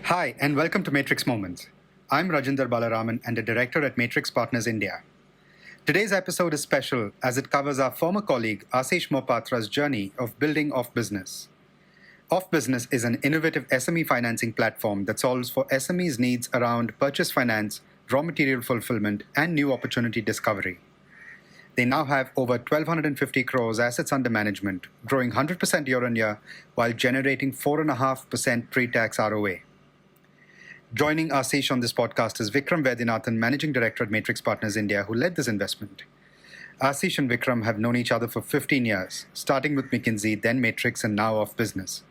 Hi, and welcome to Matrix Moments. I'm Rajinder Balaraman and a director at Matrix Partners India. Today's episode is special as it covers our former colleague Ashish Mopatra's journey of building OfBusiness. OfBusiness is an innovative SME financing platform that solves for SMEs' needs around purchase finance, raw material fulfillment, and new opportunity discovery. They now have over 1,250 crores assets under management, growing 100% year on year while generating 4.5% pre-tax ROA. Joining Ashish on this podcast is Vikram Vaidyanathan, Managing Director at Matrix Partners India, who led this investment. Ashish and Vikram have known each other for 15 years, starting with McKinsey, then Matrix, and now OfBusiness.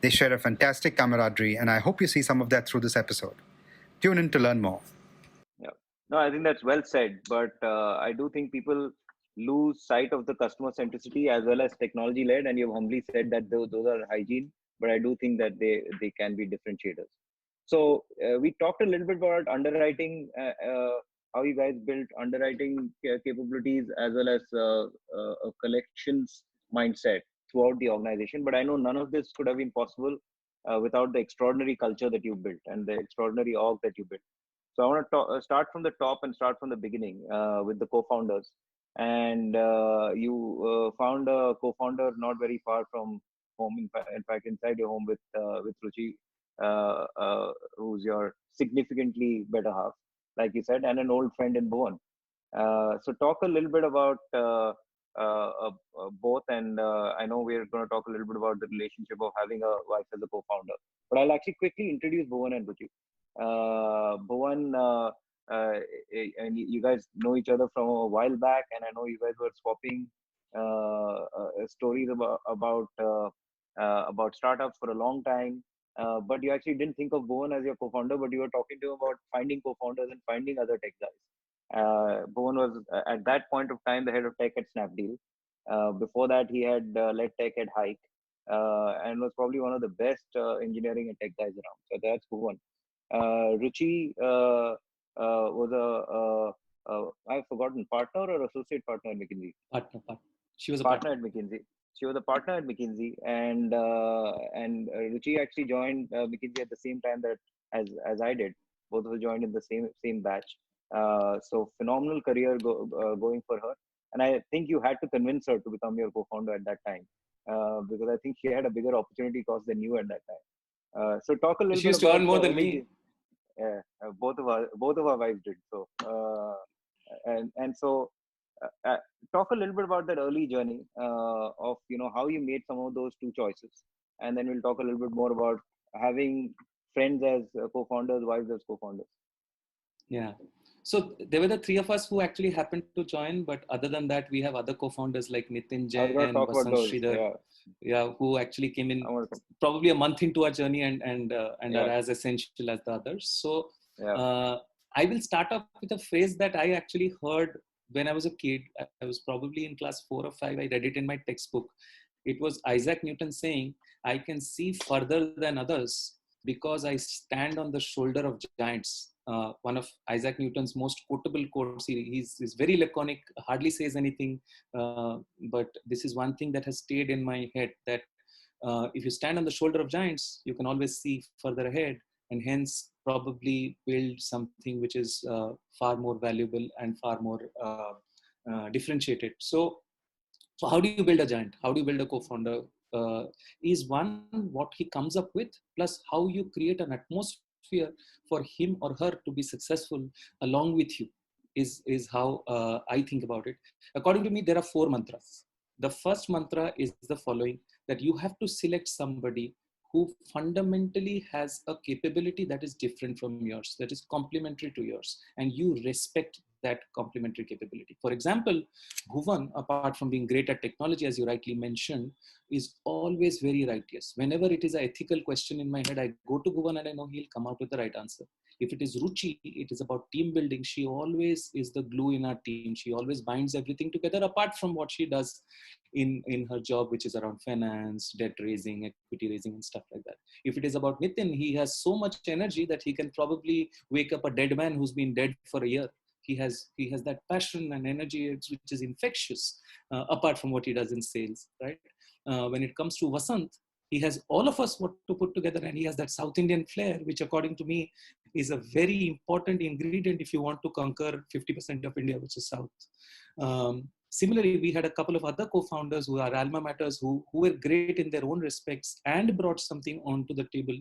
They share a fantastic camaraderie, and I hope you see some of that through this episode. Tune in to learn more. Yeah. No, I think that's well said. But I do think people lose sight of the customer centricity as well as technology led. And you've humbly said that those are hygiene, but I do think that they can be differentiators. So we talked a little bit about underwriting, how you guys built underwriting capabilities as well as a collections mindset throughout the organization. But I know none of this could have been possible without the extraordinary culture that you built and the extraordinary org that you built. So I want to start from the top and start from the beginning with the co-founders. And you found a co-founder not very far from home. In fact, inside your home with Ruchi, who's your significantly better half, like you said, and an old friend in Bhuvan. So talk a little bit about both, and I know we're going to talk a little bit about the relationship of having a wife as a co-founder. But I'll actually quickly introduce Bhuvan and Ruchi. Bhuvan, and you guys know each other from a while back, and I know you guys were swapping stories about startups for a long time. But you actually didn't think of Bhuvan as your co-founder, but you were talking to him about finding co-founders and finding other tech guys. Bhuvan was at that point of time the head of tech at Snapdeal. Before that, he had led tech at Hike and was probably one of the best engineering and tech guys around. So that's Bhuvan. Ruchi was I've forgotten, partner or associate partner at McKinsey? Partner. She was a Partner partner. at McKinsey. She was a partner at McKinsey, and Ruchi actually joined McKinsey at the same time that as I did. Both of us joined in the same batch. So phenomenal career going for her, and I think you had to convince her to become your co-founder at that time because I think she had a bigger opportunity cost than you at that time. So talk a little She bit used to about earn more the than early me. yeah, both of our wives did so. And so talk a little bit about that early journey of how you made some of those two choices, and then we'll talk a little bit more about having friends as co-founders, wives as co-founders. Yeah. So there were the three of us who actually happened to join, but other than that, we have other co-founders like Nitin I was going to Jain, talk about Vasant those. Sridhar, who actually came in I want to, probably a month into our journey and yeah, are as essential as the others. So yeah, I will start off with a phrase that I actually heard when I was a kid. I was probably in class 4 or 5. I read it in my textbook. It was Isaac Newton saying, "I can see further than others because I stand on the shoulder of giants." One of Isaac Newton's most quotable quotes. He's very laconic, hardly says anything. But this is one thing that has stayed in my head, that if you stand on the shoulder of giants, you can always see further ahead, and hence probably build something which is far more valuable and far more differentiated. So how do you build a giant? How do you build a co-founder? Is one what he comes up with, plus how you create an atmosphere for him or her to be successful along with you is how I think about it. According to me, there are 4 mantras. The first mantra is the following: that you have to select somebody who fundamentally has a capability that is different from yours, that is complementary to yours, and you respect that complementary capability. For example, Bhuvan, apart from being great at technology, as you rightly mentioned, is always very righteous. Whenever it is an ethical question in my head, I go to Bhuvan and I know he'll come out with the right answer. If it is Ruchi, it is about team building. She always is the glue in our team. She always binds everything together, apart from what she does in her job, which is around finance, debt raising, equity raising, and stuff like that. If it is about Nitin, he has so much energy that he can probably wake up a dead man who's been dead for a year. He has that passion and energy which is infectious, apart from what he does in sales, right? When it comes to Vasant, He has all of us what to put together, and he has that South Indian flair, which according to me is a very important ingredient if you want to conquer 50% of India, which is South. Similarly, we had a couple of other co-founders who are alma maters who were great in their own respects and brought something onto the table,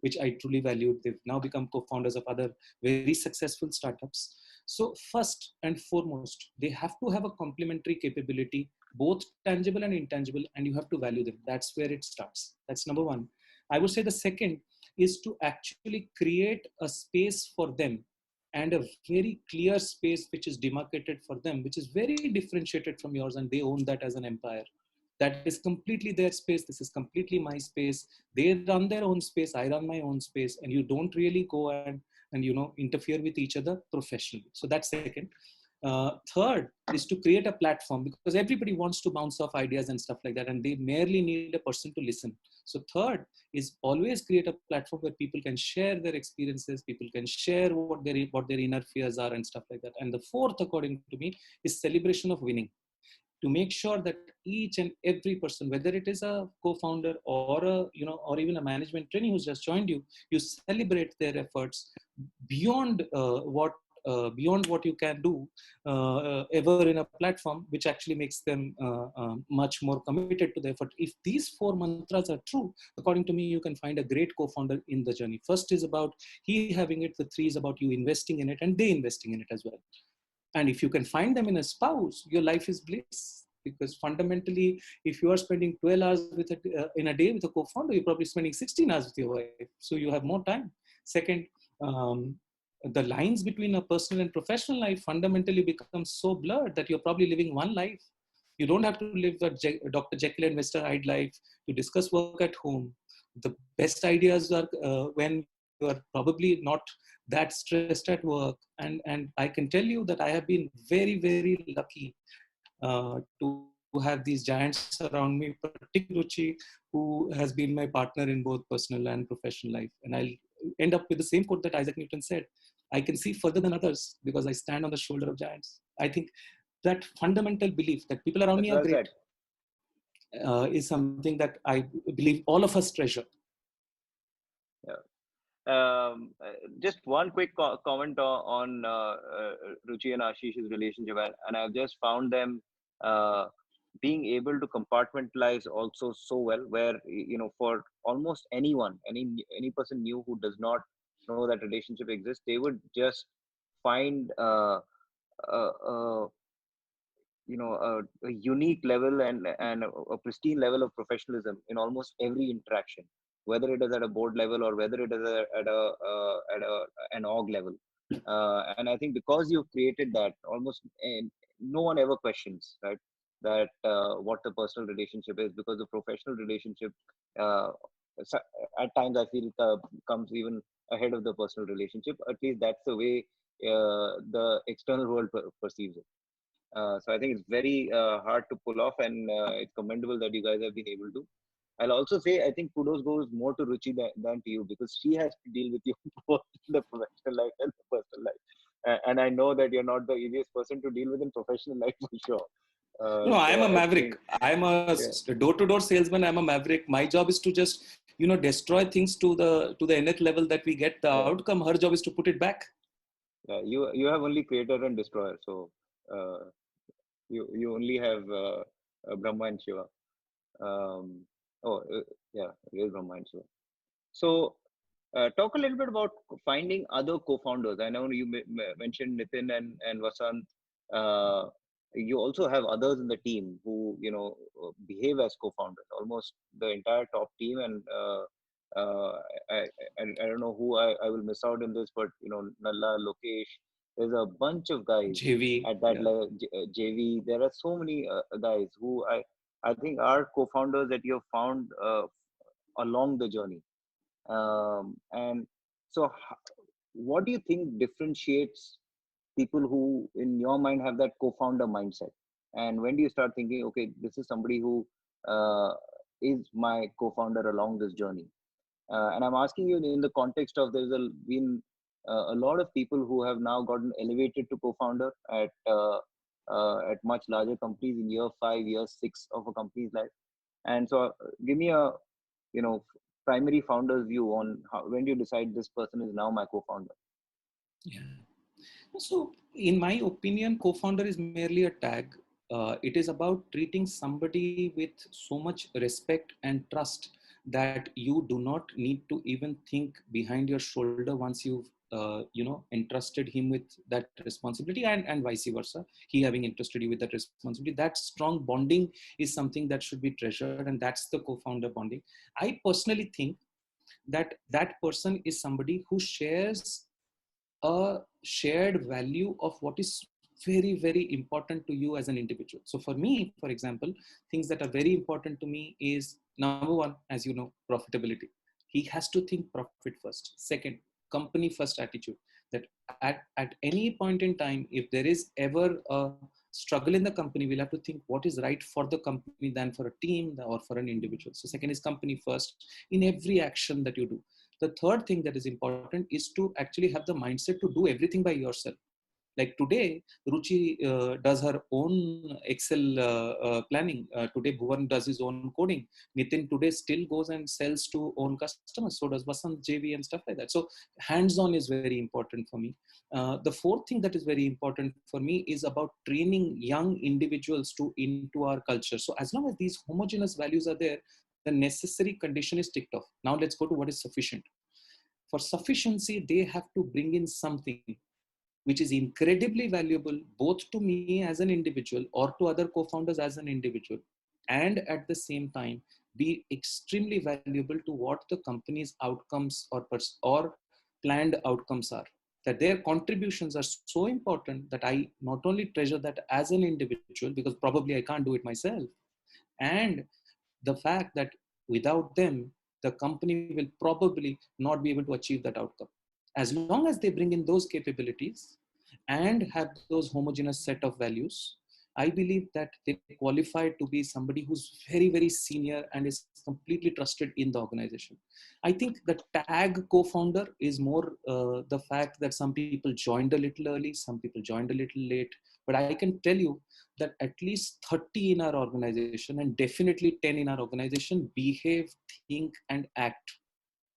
which I truly valued. They've now become co-founders of other very successful startups. So first and foremost, they have to have a complementary capability, both tangible and intangible, and you have to value them. That's where it starts. That's number one. I would say the second is to actually create a space for them, and a very clear space which is demarcated for them, which is very differentiated from yours, and they own that as an empire. That is completely their space. This is completely my space. They run their own space. I run my own space, and you don't really go and interfere with each other professionally. So that's second. Third is to create a platform, because everybody wants to bounce off ideas and stuff like that, and they merely need a person to listen. So third is always create a platform where people can share their experiences, people can share what their inner fears are and stuff like that. And the fourth, according to me, is celebration of winning, to make sure that each and every person, whether it is a co-founder or or even a management trainee who's just joined you, you celebrate their efforts beyond what you can do ever in a platform, which actually makes them much more committed to the effort. If these four mantras are true, according to me, you can find a great co-founder in the journey. First is about he having it, the three is about you investing in it and they investing in it as well. And if you can find them in a spouse, your life is bliss. Because fundamentally, if you are spending 12 hours in a day with a co-founder, you're probably spending 16 hours with your wife. So you have more time. Second, the lines between a personal and professional life fundamentally become so blurred that you're probably living one life. You don't have to live a Dr. Jekyll and Mr. Hyde life to discuss work at home. The best ideas are when you are probably not that stressed at work. And I can tell you that I have been very, very lucky to have these giants around me, particularly Ruchi, who has been my partner in both personal and professional life. And I'll end up with the same quote that Isaac Newton said: I can see further than others because I stand on the shoulder of giants. I think that fundamental belief that people around me are great is something that I believe all of us treasure. Yeah. Just one quick comment on Ruchi and Ashish's relationship, and I've just found them being able to compartmentalize also so well, where for almost anyone, any person new who does not know that relationship exists, they would just find a unique level and a pristine level of professionalism in almost every interaction, whether it is at a board level or whether it is at an org level. And I think because you've created that, almost no one ever questions, right, that what the personal relationship is, because the professional relationship at times I feel comes even ahead of the personal relationship. At least that's the way the external world perceives it. So I think it's very hard to pull off, and it's commendable that you guys have been able to. I'll also say I think kudos goes more to Ruchi than to you, because she has to deal with you both in the professional life and the personal life. And I know that you're not the easiest person to deal with in professional life for sure. No, I am a maverick. I'm a door-to-door salesman. I'm a maverick. My job is to just, destroy things to the nth level that we get the outcome. Her job is to put it back. Yeah, you have only creator and destroyer. So you only have Brahma and Shiva. It is Brahma and Shiva. So talk a little bit about finding other co-founders. I know you mentioned Nitin and Vasant. You also have others in the team who behave as co-founders. Almost the entire top team, and I don't know who I will miss out in this, but Nalla, Lokesh. There's a bunch of guys at that level. JV. There are so many guys who I think are co-founders that you have found along the journey. And so, what do you think differentiates people who, in your mind, have that co-founder mindset? And when do you start thinking, okay, this is somebody who is my co-founder along this journey? And I'm asking you in the context of there's been a lot of people who have now gotten elevated to co-founder at much larger companies in year 5, year 6 of a company's life. And so give me a primary founder's view on how, when do you decide this person is now my co-founder? Yeah. So, in my opinion, co-founder is merely a tag. It is about treating somebody with so much respect and trust that you do not need to even think behind your shoulder once you've entrusted him with that responsibility, and vice versa, he having entrusted you with that responsibility. That strong bonding is something that should be treasured, and that's the co-founder bonding. I personally think that that person is somebody who shares a shared value of what is very, very important to you as an individual. So for me, for example, things that are very important to me is, number one, as you know, profitability. He has to think profit first. Second, company first attitude, that at any point in time, if there is ever a struggle in the company, we'll have to think what is right for the company than for a team or for an individual. So second is company first in every action that you do. The third thing that is important is to actually have the mindset to do everything by yourself. Like today, Ruchi does her own Excel planning. Today, Bhuvan does his own coding. Nitin today still goes and sells to own customers. So does Vasant, JV, and stuff like that. So hands-on is very important for me. The fourth thing that is very important for me is about training young individuals into our culture. So as long as these homogeneous values are there, the necessary condition is ticked off. Now let's go to what is sufficient. For sufficiency, they have to bring in something which is incredibly valuable both to me as an individual or to other co-founders as an individual, and at the same time be extremely valuable to what the company's outcomes or planned outcomes are. That their contributions are so important that I not only treasure that as an individual, because probably I can't do it myself, and the fact that without them, the company will probably not be able to achieve that outcome. As long as they bring in those capabilities and have those homogeneous set of values, I believe that they qualify to be somebody who's very, very senior and is completely trusted in the organization. I think the tag co-founder is more the fact that some people joined a little early, some people joined a little late. But I can tell you that at least 30 in our organization and definitely 10 in our organization behave, think, and act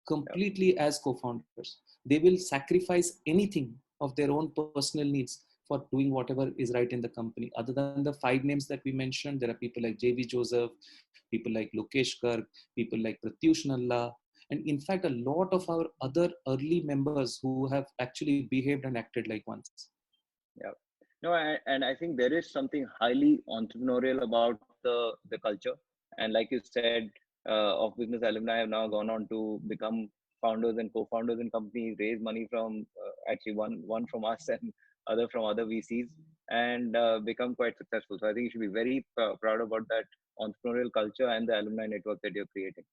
completely as co-founders. They will sacrifice anything of their own personal needs for doing whatever is right in the company. Other than the five names that we mentioned, there are people like JV Joseph, people like Lokesh Garg, people like Pratyush Nalla, and in fact, a lot of our other early members who have actually behaved and acted like ones. Yeah. No, and I think there is something highly entrepreneurial about the culture. And like you said, OfBusiness alumni have now gone on to become founders and co-founders in companies, raise money from actually one from us and other from other VCs, and become quite successful. So I think you should be very proud about that entrepreneurial culture and the alumni network that you're creating.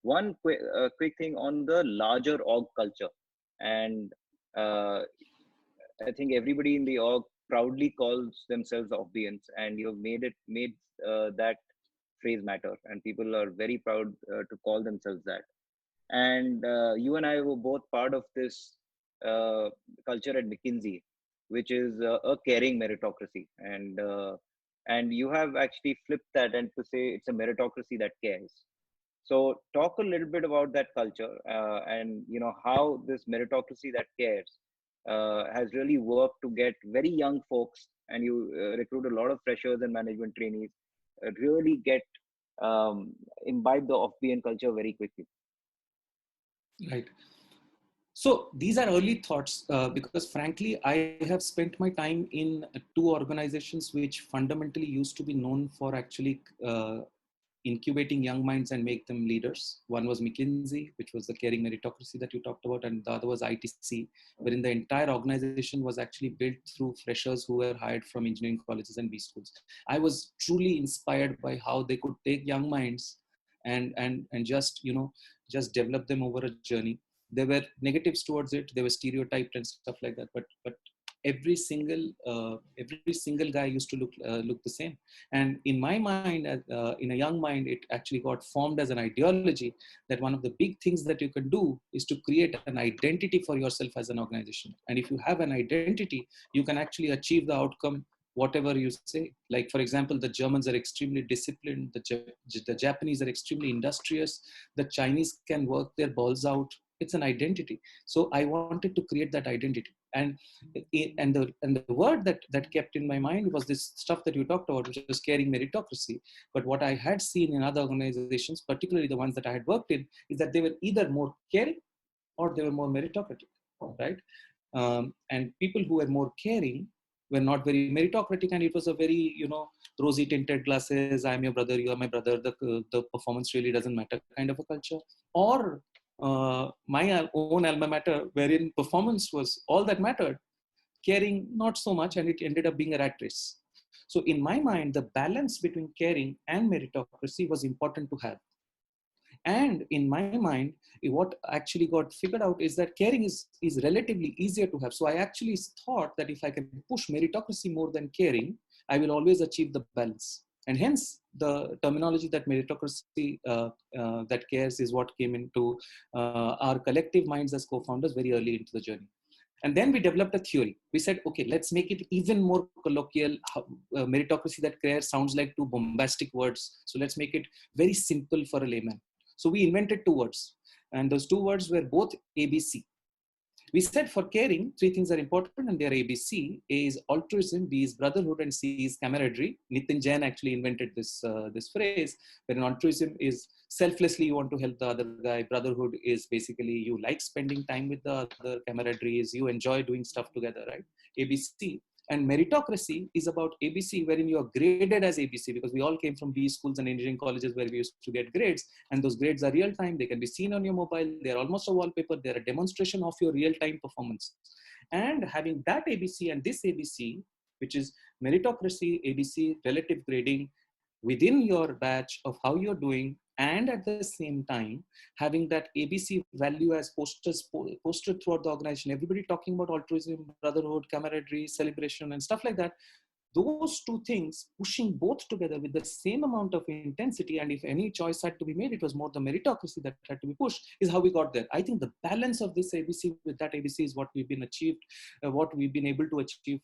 One quick thing on the larger org culture, and uh, I think everybody in the org proudly calls themselves OfBusiness, and you've made that phrase matter, and people are very proud to call themselves that. And you and I were both part of this uh, culture at McKinsey, which is a caring meritocracy, and you have actually flipped that and to say it's a meritocracy that cares. So talk a little bit about that culture, and how this meritocracy that cares has really worked to get very young folks, and you recruit a lot of freshers and management trainees, really get imbibe the off-BN culture very quickly. Right. So these are early thoughts because frankly, I have spent my time in two organizations which fundamentally used to be known for actually incubating young minds and make them leaders. One was McKinsey, which was the caring meritocracy that you talked about, and the other was ITC, wherein the entire organization was actually built through freshers who were hired from engineering colleges and B schools. I was truly inspired by how they could take young minds and just develop them over a journey. There were negatives towards it. There were stereotyped and stuff like that. But every single guy used to look the same. And in my mind, in a young mind, it actually got formed as an ideology that one of the big things that you can do is to create an identity for yourself as an organization. And if you have an identity, you can actually achieve the outcome whatever you say. Like, for example, the Germans are extremely disciplined. The Japanese are extremely industrious. The Chinese can work their balls out. It's an identity. So I wanted to create that identity. And the word that kept in my mind was this stuff that you talked about, which was caring meritocracy. But what I had seen in other organizations, particularly the ones that I had worked in, is that they were either more caring or they were more meritocratic, right? And people who were more caring were not very meritocratic, and it was a very, rosy tinted glasses, I'm your brother, you are my brother, the performance really doesn't matter kind of a culture. Or my own alma mater, wherein performance was all that mattered, caring not so much, and it ended up being a rat race. So in my mind, the balance between caring and meritocracy was important to have. And in my mind, what actually got figured out is that caring is relatively easier to have. So I actually thought that if I can push meritocracy more than caring, I will always achieve the balance. And hence, the terminology that meritocracy that cares is what came into our collective minds as co-founders very early into the journey. And then we developed a theory. We said, okay, let's make it even more colloquial. Meritocracy that cares sounds like two bombastic words. So let's make it very simple for a layman. So we invented two words, and those two words were both ABC. We said for caring, three things are important, and they are ABC. A is altruism, B is brotherhood, and C is camaraderie. Nitin Jain actually invented this phrase, where altruism is selflessly you want to help the other guy. Brotherhood is basically you like spending time with the other. Camaraderie is you enjoy doing stuff together, right? ABC. And meritocracy is about ABC, wherein you are graded as ABC, because we all came from B schools and engineering colleges where we used to get grades. And those grades are real time. They can be seen on your mobile. They're almost a wallpaper. They're a demonstration of your real time performance. And having that ABC and this ABC, which is meritocracy, ABC, relative grading within your batch of how you're doing, and at the same time having that ABC value as posted throughout the organization, everybody talking about altruism, brotherhood, camaraderie, celebration, and stuff like that. Those two things pushing both together with the same amount of intensity, and if any choice had to be made, it was more the meritocracy that had to be pushed, is how we got there. I think the balance of this ABC with that ABC is what we've been able to achieve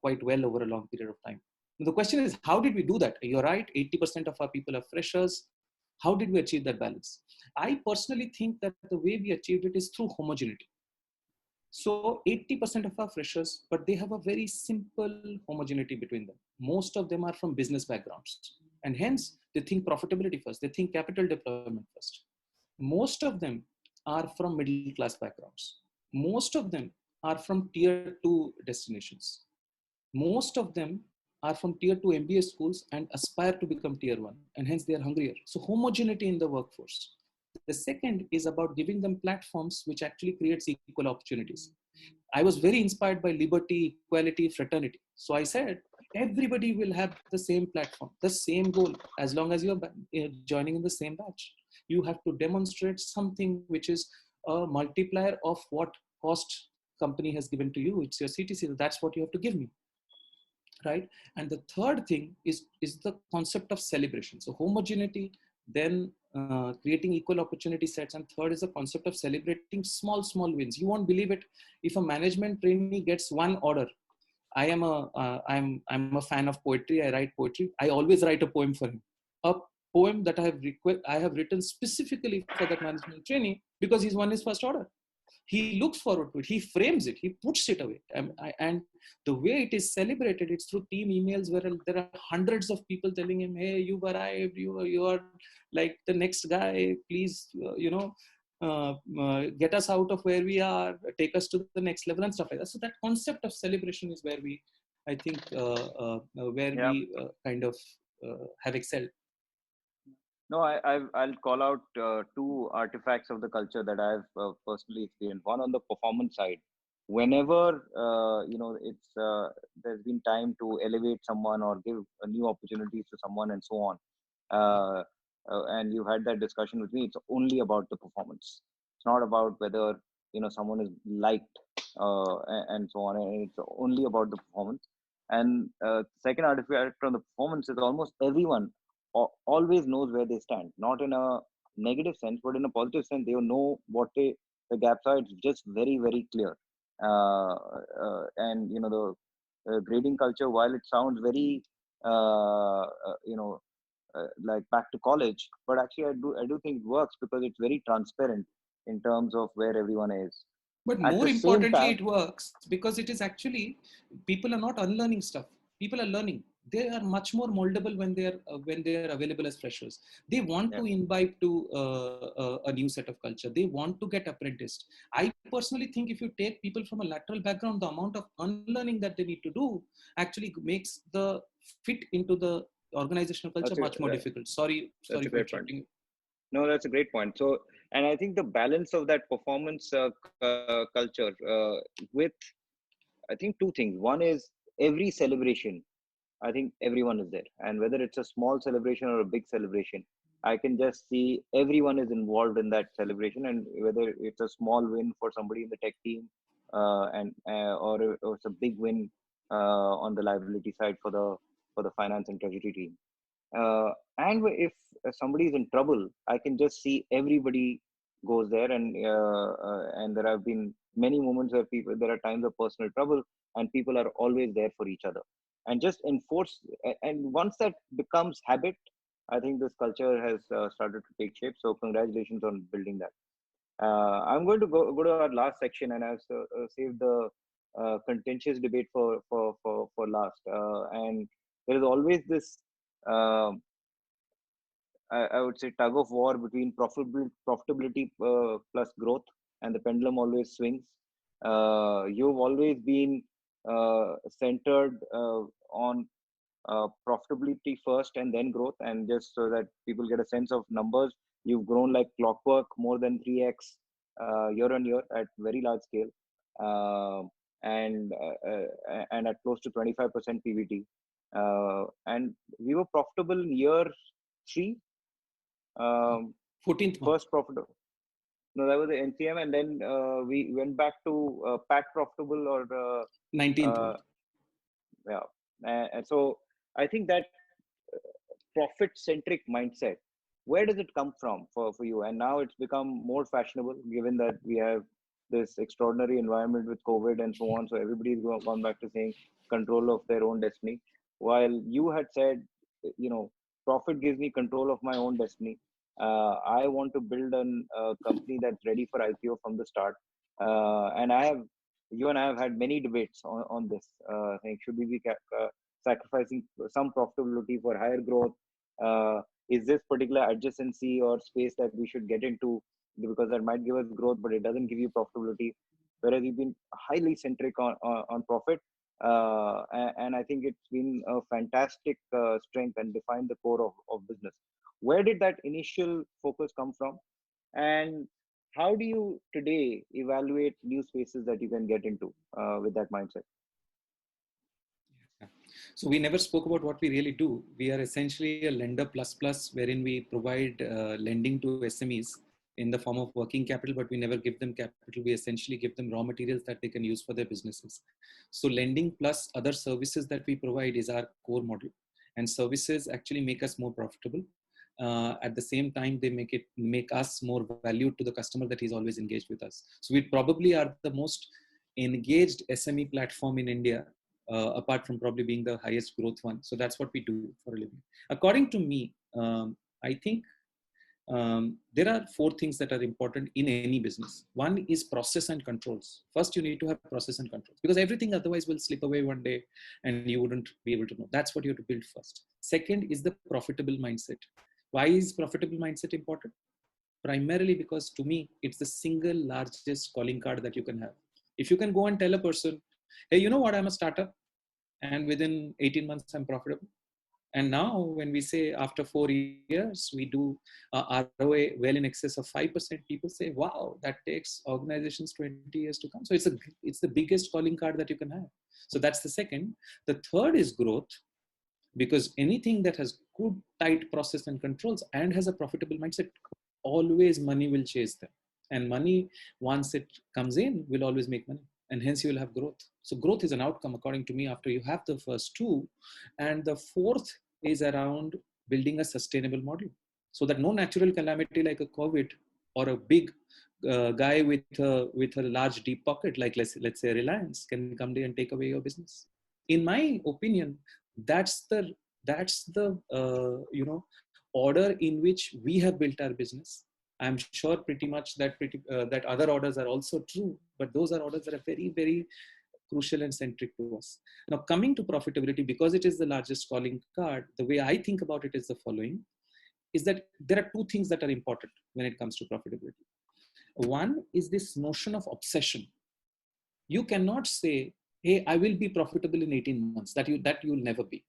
quite well over a long period of time. The question is, how did we do that? You're right, 80% of our people are freshers. How did we achieve that balance? I personally think that the way we achieved it is through homogeneity. So 80% of our freshers, but they have a very simple homogeneity between them. Most of them are from business backgrounds, and hence they think profitability first. They think capital deployment first. Most of them are from middle class backgrounds. Most of them are from tier 2 destinations. Most of them are from tier 2 MBA schools and aspire to become tier 1, and hence they are hungrier. So homogeneity in the workforce. The second is about giving them platforms which actually creates equal opportunities. I was very inspired by liberty, equality, fraternity. So I said, everybody will have the same platform, the same goal, as long as you're joining in the same batch. You have to demonstrate something which is a multiplier of what cost company has given to you. It's your CTC. That's what you have to give me. Right. And the third thing is the concept of celebration. So homogeneity, then creating equal opportunity sets, and third is the concept of celebrating small wins. You won't believe it. If a management trainee gets one order, I'm a fan of poetry. I write poetry. I always write a poem for him, a poem that I have written specifically for that management trainee, because he's won his first order. He looks forward to it. He frames it. He puts it away. And the way it is celebrated, it's through team emails where there are hundreds of people telling him, "Hey, you've arrived. You are like the next guy. Please, get us out of where we are. Take us to the next level," and stuff like that. So that concept of celebration is where I think, we kind of have excelled. No, I'll call out two artifacts of the culture that I've personally experienced. One on the performance side. Whenever it's there's been time to elevate someone or give new opportunities to someone and so on, and you had that discussion with me. It's only about the performance. It's not about whether someone is liked and so on. And it's only about the performance. And second artifact from the performance is almost everyone always knows where they stand, not in a negative sense, but in a positive sense. They know what the gaps are. It's just very, very clear. And the grading culture, while it sounds very, you know, like back to college, but actually I do think it works because it's very transparent in terms of where everyone is. But At more the same importantly, time, it works because it is actually, people are not unlearning stuff. People are learning. They are much more moldable when they are available as freshers. They want yeah, to imbibe to a new set of culture. They want to get apprenticed. I personally think if you take people from a lateral background, the amount of unlearning that they need to do actually makes the fit into the organizational culture that's a much more difficult. Sorry, that's sorry a for great point. interrupting you. No, that's a great point. So, and I think the balance of that performance culture with, I think, two things. One is every celebration, I think everyone is there. And whether it's a small celebration or a big celebration, I can just see everyone is involved in that celebration. And whether it's a small win for somebody in the tech team, or it's a big win on the liability side for the finance and treasury team. And if somebody is in trouble, I can just see everybody goes there, and there have been many moments where people, there are times of personal trouble, and people are always there for each other, and just enforce. And once that becomes habit, I think this culture has started to take shape. So congratulations on building that. I'm going to go to our last section, and I've saved the contentious debate for last. And there is always this. um I would say tug of war between profitability plus growth, and the pendulum always swings. You've always been centered on profitability first and then growth, and just so that people get a sense of numbers, you've grown like clockwork, more than 3x year on year at very large scale, uh, and at close to 25% PBT. And we were profitable in year three, 14th month, first profitable. No, that was the NCM, and then we went back to PAT profitable, or 19th uh, month. yeah. And so I think that profit centric mindset, where does it come from for you? And now it's become more fashionable, given that we have this extraordinary environment with COVID and so on. So everybody's gone back to saying control of their own destiny, while you had said, you know, profit gives me control of my own destiny. I want to build a company that's ready for IPO from the start. And you and I have had many debates on this, saying should we be sacrificing some profitability for higher growth? uh, is this particular adjacency or space that we should get into, because that might give us growth but it doesn't give you profitability, whereas you've been highly centric on profit. And I think it's been a fantastic strength and defined the core of business. Where did that initial focus come from, and how do you today evaluate new spaces that you can get into with that mindset? Yeah. So we never spoke about what we really do. We are essentially a lender plus plus, wherein we provide lending to SMEs in the form of working capital, but we never give them capital. We essentially give them raw materials that they can use for their businesses. So lending plus other services that we provide is our core model, and services actually make us more profitable. At the same time, they make us more valued to the customer that he's always engaged with us. So we probably are the most engaged SME platform in India, apart from probably being the highest growth one. So that's what we do for a living. According to me, I think there are four things that are important in any business. One is process and controls. First, you need to have process and controls, because everything otherwise will slip away one day and you wouldn't be able to know. That's what you have to build first. Second is the profitable mindset. Why is profitable mindset important? Primarily because to me, it's the single largest calling card that you can have. If you can go and tell a person, hey, you know what, I'm a startup, and within 18 months, I'm profitable. And now when we say after 4 years, we do ROA well in excess of 5%, people say, wow, that takes organizations 20 years to come. So it's the biggest calling card that you can have. So that's the second. The third is growth, because anything that has good tight process and controls and has a profitable mindset, always money will chase them, and money, once it comes in, will always make money, and hence you will have growth. So growth is an outcome, according to me, after you have the first two. And the fourth is around building a sustainable model, so that no natural calamity like a COVID or a big guy with a large deep pocket, like let's say Reliance, can come there and take away your business. In my opinion, that's the order in which we have built our business. I'm sure pretty much that that other orders are also true, but those are orders that are very, very crucial and centric to us. Now, coming to profitability, because it is the largest calling card, the way I think about it is the following: is that there are two things that are important when it comes to profitability. One is this notion of obsession. You cannot say, "Hey, I will be profitable in 18 months." That you will never be.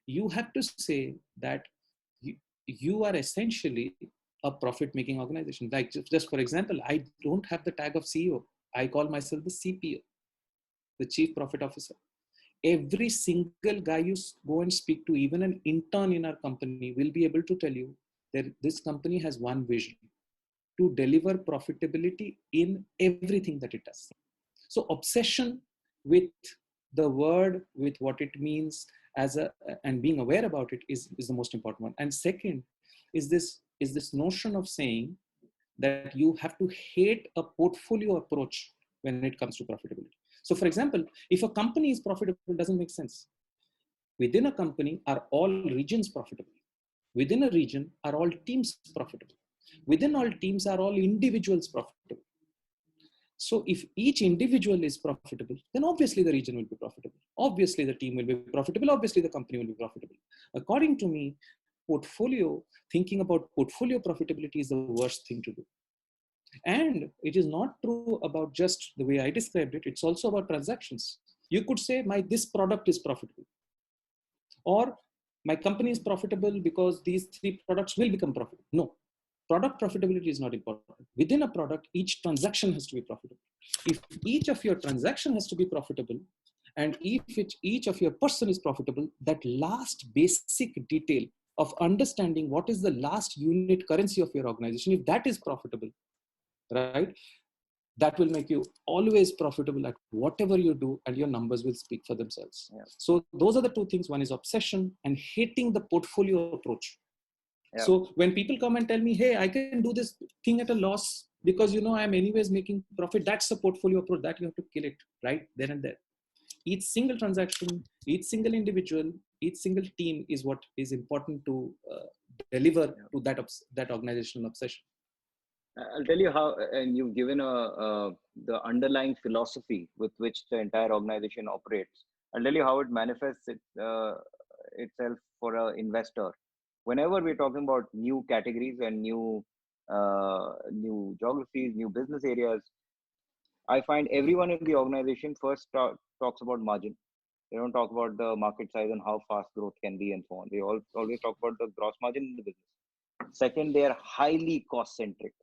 You have to say that you are essentially a profit-making organization. Like just for example, I don't have the tag of CEO. I call myself the CPO, the Chief Profit Officer. Every single guy you go and speak to, even an intern in our company, will be able to tell you that this company has one vision: to deliver profitability in everything that it does. So obsession with the word, with what it means and being aware about it is the most important one. And second is this notion of saying that you have to hate a portfolio approach when it comes to profitability. So for example, if a company is profitable, it doesn't make sense. Within a company, are all regions profitable? Within a region, are all teams profitable? Within all teams, are all individuals profitable? So if each individual is profitable, then obviously the region will be profitable. Obviously the team will be profitable. Obviously the company will be profitable. According to me, thinking about portfolio profitability is the worst thing to do. And it is not true about just the way I described it. It's also about transactions. You could say this product is profitable, or my company is profitable because these three products will become profitable. No, product profitability is not important. Within a product, each transaction has to be profitable. If each of your transaction has to be profitable, and if each of your person is profitable, that last basic detail of understanding what is the last unit currency of your organization, if that is profitable, right, that will make you always profitable at whatever you do, and your numbers will speak for themselves. Yeah. So those are the two things. One is obsession and hating the portfolio approach. Yeah. So when people come and tell me, "Hey, I can do this thing at a loss because I'm anyways making profit," that's a portfolio approach. That you have to kill it right then and there. Each single transaction, each single individual, each single team is what is important to deliver to that organizational obsession. I'll tell you how, and you've given the underlying philosophy with which the entire organization operates. I'll tell you how it manifests itself for an investor. Whenever we're talking about new categories and new geographies, new business areas, I find everyone in the organization first talks about margin. They don't talk about the market size and how fast growth can be and so on. They always talk about the gross margin in the business. Second, they are highly cost centric.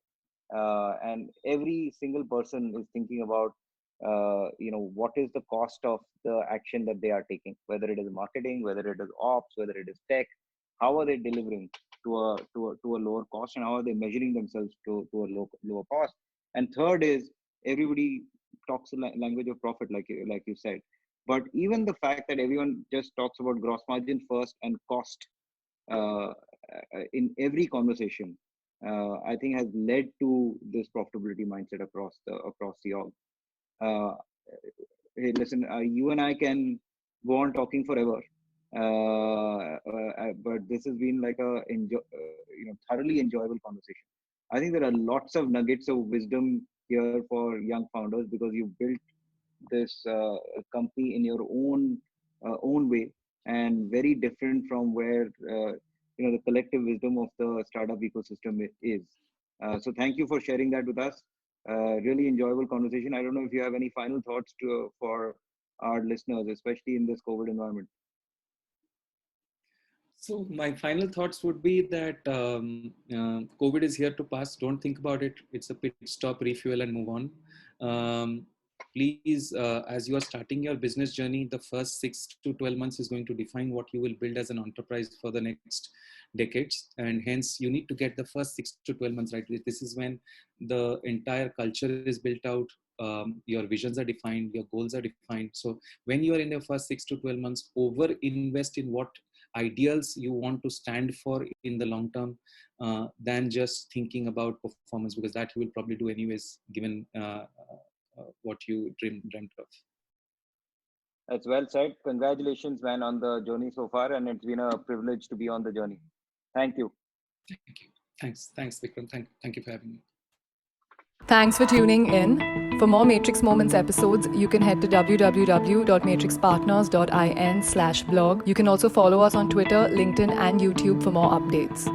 And every single person is thinking about what is the cost of the action that they are taking, whether it is marketing, whether it is ops, whether it is tech. How are they delivering to a lower cost, and how are they measuring themselves to a lower cost? And third is, everybody talks the language of profit, like you said, but even the fact that everyone just talks about gross margin first and cost uh, in every conversation, I think has led to this profitability mindset across the org. Uh, hey, listen, you and I can go on talking forever, but this has been like thoroughly enjoyable conversation. I think there are lots of nuggets of wisdom here for young founders, because you built this company in your own way, and very different from where the collective wisdom of the startup ecosystem is. So thank you for sharing that with us. Really enjoyable conversation. I don't know if you have any final thoughts for our listeners, especially in this COVID environment. So my final thoughts would be that COVID is here to pass. Don't think about it. It's a pit stop, refuel, and move on. Please, as you are starting your business journey, the first 6 to 12 months is going to define what you will build as an enterprise for the next decades. And hence, you need to get the first 6 to 12 months right. This is when the entire culture is built out. Your visions are defined, your goals are defined. So when you are in the first 6 to 12 months, over invest in what ideals you want to stand for in the long term, than just thinking about performance, because that you will probably do anyways, given what you dreamt of. That's well said. Congratulations, man, on the journey so far, and it's been a privilege to be on the journey. Thank you. Thank you. Thanks, Vikram. Thank you for having me. Thanks for tuning in. For more Matrix Moments episodes, you can head to www.matrixpartners.in/blog. You can also follow us on Twitter, LinkedIn, and YouTube for more updates.